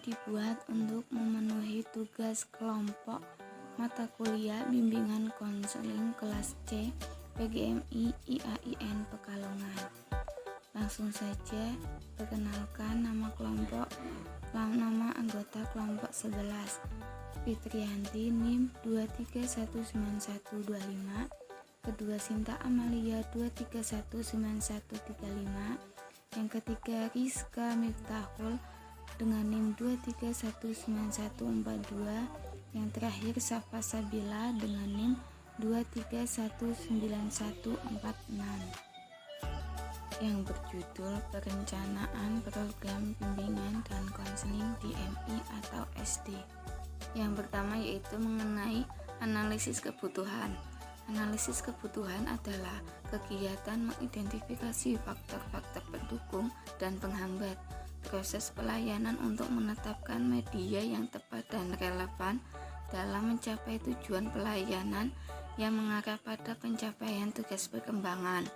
dibuat untuk memenuhi tugas kelompok mata kuliah bimbingan konseling kelas C PGMI IAIN Pekalongan. Langsung saja perkenalkan nama anggota kelompok 11, Fitrianti NIM 2319125, kedua Sinta Amalia 2319135, yang ketiga Rizka Miftahul dengan NIM 2319142, yang terakhir Safa Sabila dengan NIM 2319146, yang berjudul Perencanaan Program Bimbingan dan Konseling di MI atau SD. Yang pertama yaitu mengenai analisis kebutuhan. Analisis kebutuhan adalah kegiatan mengidentifikasi faktor-faktor pendukung dan penghambat proses pelayanan untuk menetapkan media yang tepat dan relevan dalam mencapai tujuan pelayanan yang mengarah pada pencapaian tugas perkembangan.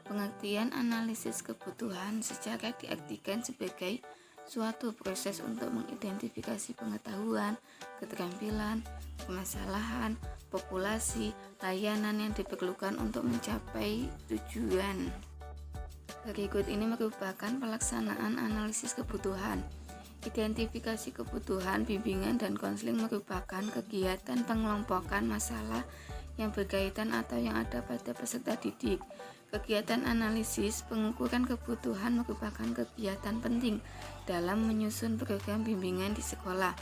Pengertian analisis kebutuhan secara diartikan sebagai suatu proses untuk mengidentifikasi pengetahuan, keterampilan, permasalahan, populasi, layanan yang diperlukan untuk mencapai tujuan. Berikut ini merupakan pelaksanaan analisis kebutuhan. Identifikasi kebutuhan bimbingan dan konseling merupakan kegiatan pengelompokan masalah yang berkaitan atau yang ada pada peserta didik. Kegiatan analisis pengukuran kebutuhan merupakan kegiatan penting dalam menyusun program bimbingan di sekolah.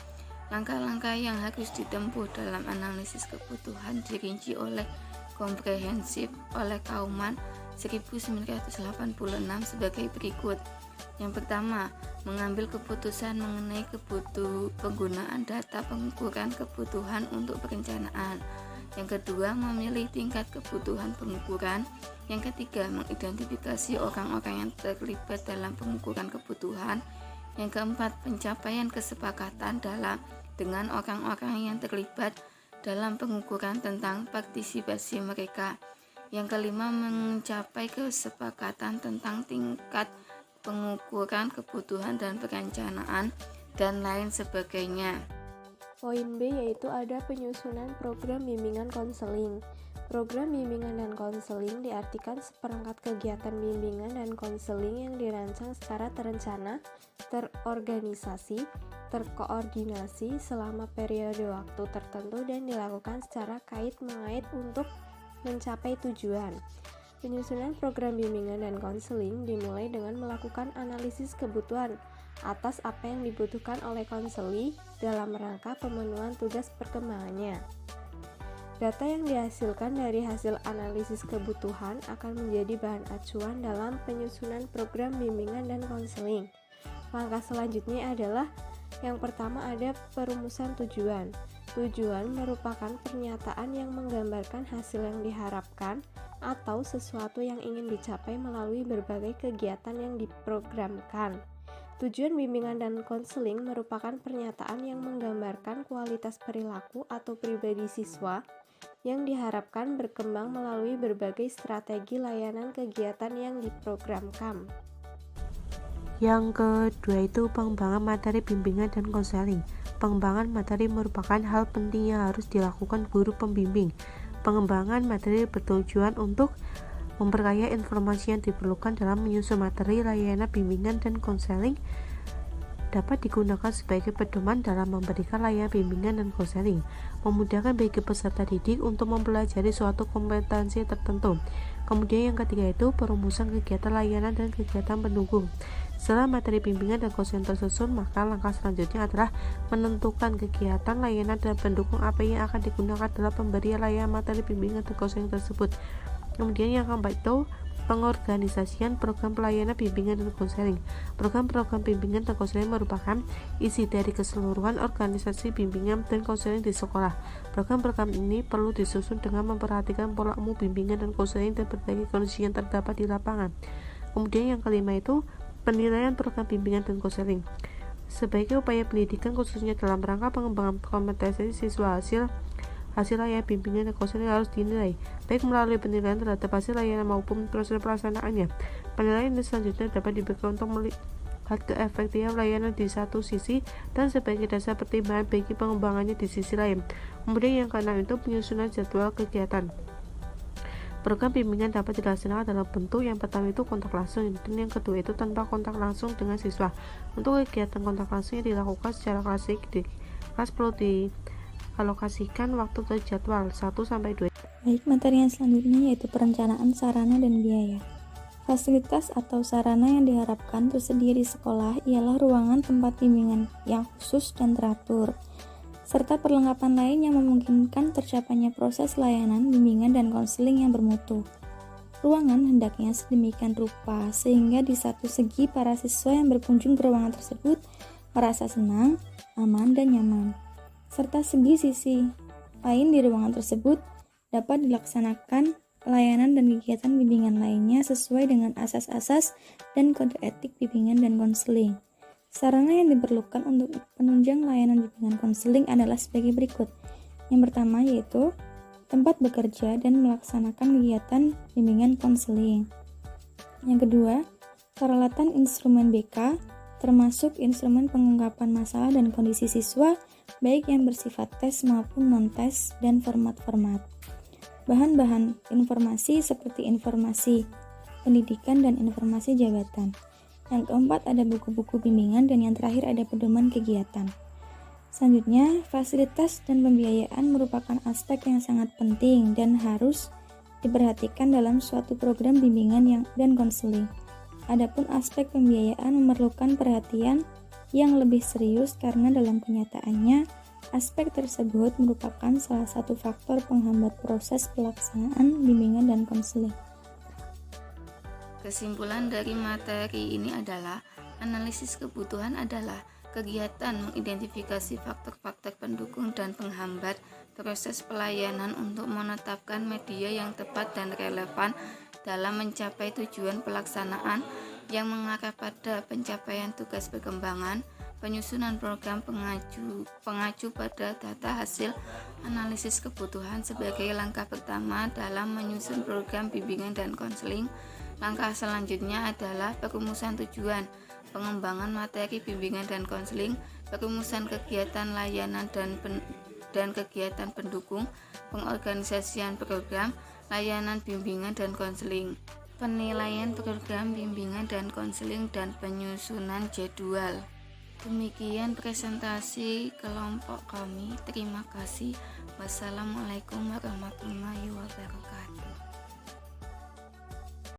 Langkah-langkah yang harus ditempuh dalam analisis kebutuhan dirinci oleh komprehensif oleh Kauman 1986 sebagai berikut. Yang pertama, mengambil keputusan mengenai penggunaan data pengukuran kebutuhan untuk perencanaan. Yang kedua, memilih tingkat kebutuhan pengukuran. Yang ketiga, mengidentifikasi orang-orang yang terlibat dalam pengukuran kebutuhan. Yang keempat, pencapaian kesepakatan dengan orang-orang yang terlibat dalam pengukuran tentang partisipasi mereka. Yang kelima, mencapai kesepakatan tentang tingkat pengukuran kebutuhan dan perencanaan dan lain sebagainya. Poin B yaitu ada penyusunan program bimbingan konseling. Program bimbingan dan konseling diartikan seperangkat kegiatan bimbingan dan konseling yang dirancang secara terencana, terorganisasi, terkoordinasi selama periode waktu tertentu dan dilakukan secara kait-mengait untuk mencapai tujuan. Penyusunan program bimbingan dan konseling dimulai dengan melakukan analisis kebutuhan atas apa yang dibutuhkan oleh konseli dalam rangka pemenuhan tugas perkembangannya. Data yang dihasilkan dari hasil analisis kebutuhan akan menjadi bahan acuan dalam penyusunan program bimbingan dan konseling. Langkah selanjutnya adalah yang pertama ada perumusan tujuan. Tujuan merupakan pernyataan yang menggambarkan hasil yang diharapkan atau sesuatu yang ingin dicapai melalui berbagai kegiatan yang diprogramkan. Tujuan bimbingan dan konseling merupakan pernyataan yang menggambarkan kualitas perilaku atau pribadi siswa yang diharapkan berkembang melalui berbagai strategi layanan kegiatan yang diprogramkan. Yang kedua itu pengembangan materi bimbingan dan konseling. Pengembangan materi merupakan hal penting yang harus dilakukan guru pembimbing. Pengembangan materi bertujuan untuk memperkaya informasi yang diperlukan dalam menyusun materi layanan bimbingan dan konseling, dapat digunakan sebagai pedoman dalam memberikan layanan bimbingan dan konseling, memudahkan bagi peserta didik untuk mempelajari suatu kompetensi tertentu. Kemudian yang ketiga itu perumusan kegiatan layanan dan kegiatan pendukung. Setelah materi bimbingan dan konseling tersusun, maka langkah selanjutnya adalah menentukan kegiatan layanan dan pendukung apa yang akan digunakan dalam pemberian layanan materi bimbingan dan konseling tersebut. Kemudian yang keempat itu pengorganisasian program pelayanan bimbingan dan konseling. Program-program bimbingan dan konseling merupakan isi dari keseluruhan organisasi bimbingan dan konseling di sekolah. Program-program ini perlu disusun dengan memperhatikan pola umum bimbingan dan konseling dan berbagai kondisi yang terdapat di lapangan. Kemudian yang kelima itu penilaian program bimbingan dan konseling. Sebagai upaya pendidikan khususnya dalam rangka pengembangan kompetensi siswa, hasil layanan bimbingan dan konseling harus dinilai, baik melalui penilaian terhadap hasil layanan maupun proses pelaksanaannya. Penilaian ini selanjutnya dapat diberikan untuk melihat keefektifan layanan di satu sisi dan sebagai dasar pertimbangan bagi pengembangannya di sisi lain. Kemudian yang keenam itu penyusunan jadwal kegiatan. Program bimbingan dapat dilaksanakan dalam bentuk yang pertama itu kontak langsung, dan yang kedua itu tanpa kontak langsung dengan siswa. Untuk kegiatan kontak langsung yang dilakukan secara klasik di kelas perlu dialokasikan waktu terjadwal 1-2. Baik, materi yang selanjutnya yaitu perencanaan sarana dan biaya. Fasilitas atau sarana yang diharapkan tersedia di sekolah ialah ruangan tempat bimbingan yang khusus dan teratur, serta perlengkapan lain yang memungkinkan tercapainya proses layanan, bimbingan, dan konseling yang bermutu. Ruangan hendaknya sedemikian rupa sehingga di satu segi para siswa yang berkunjung ke ruangan tersebut merasa senang, aman, dan nyaman, serta sisi lain di ruangan tersebut dapat dilaksanakan layanan dan kegiatan bimbingan lainnya sesuai dengan asas-asas dan kode etik bimbingan dan konseling. Sarana yang diperlukan untuk penunjang layanan bimbingan konseling adalah sebagai berikut. Yang pertama yaitu tempat bekerja dan melaksanakan kegiatan bimbingan konseling. Yang kedua, peralatan instrumen BK, termasuk instrumen pengungkapan masalah dan kondisi siswa, baik yang bersifat tes maupun non-tes, dan format-format. Bahan-bahan informasi seperti informasi pendidikan dan informasi jabatan. Yang keempat ada buku-buku bimbingan, dan yang terakhir ada pedoman kegiatan. Selanjutnya, fasilitas dan pembiayaan merupakan aspek yang sangat penting dan harus diperhatikan dalam suatu program bimbingan dan konseling. Adapun aspek pembiayaan memerlukan perhatian yang lebih serius karena dalam kenyataannya aspek tersebut merupakan salah satu faktor penghambat proses pelaksanaan bimbingan dan konseling. Kesimpulan dari materi ini adalah analisis kebutuhan adalah kegiatan mengidentifikasi faktor-faktor pendukung dan penghambat proses pelayanan untuk menetapkan media yang tepat dan relevan dalam mencapai tujuan pelaksanaan yang mengarah pada pencapaian tugas perkembangan, penyusunan program pengacu pada data hasil analisis kebutuhan sebagai langkah pertama dalam menyusun program bimbingan dan konseling. Langkah selanjutnya adalah perumusan tujuan, pengembangan materi bimbingan dan konseling, perumusan kegiatan layanan dan kegiatan pendukung, pengorganisasian program, layanan bimbingan dan konseling, penilaian program bimbingan dan konseling, dan penyusunan jadwal. Demikian presentasi kelompok kami. Terima kasih. Wassalamualaikum warahmatullahi wabarakatuh.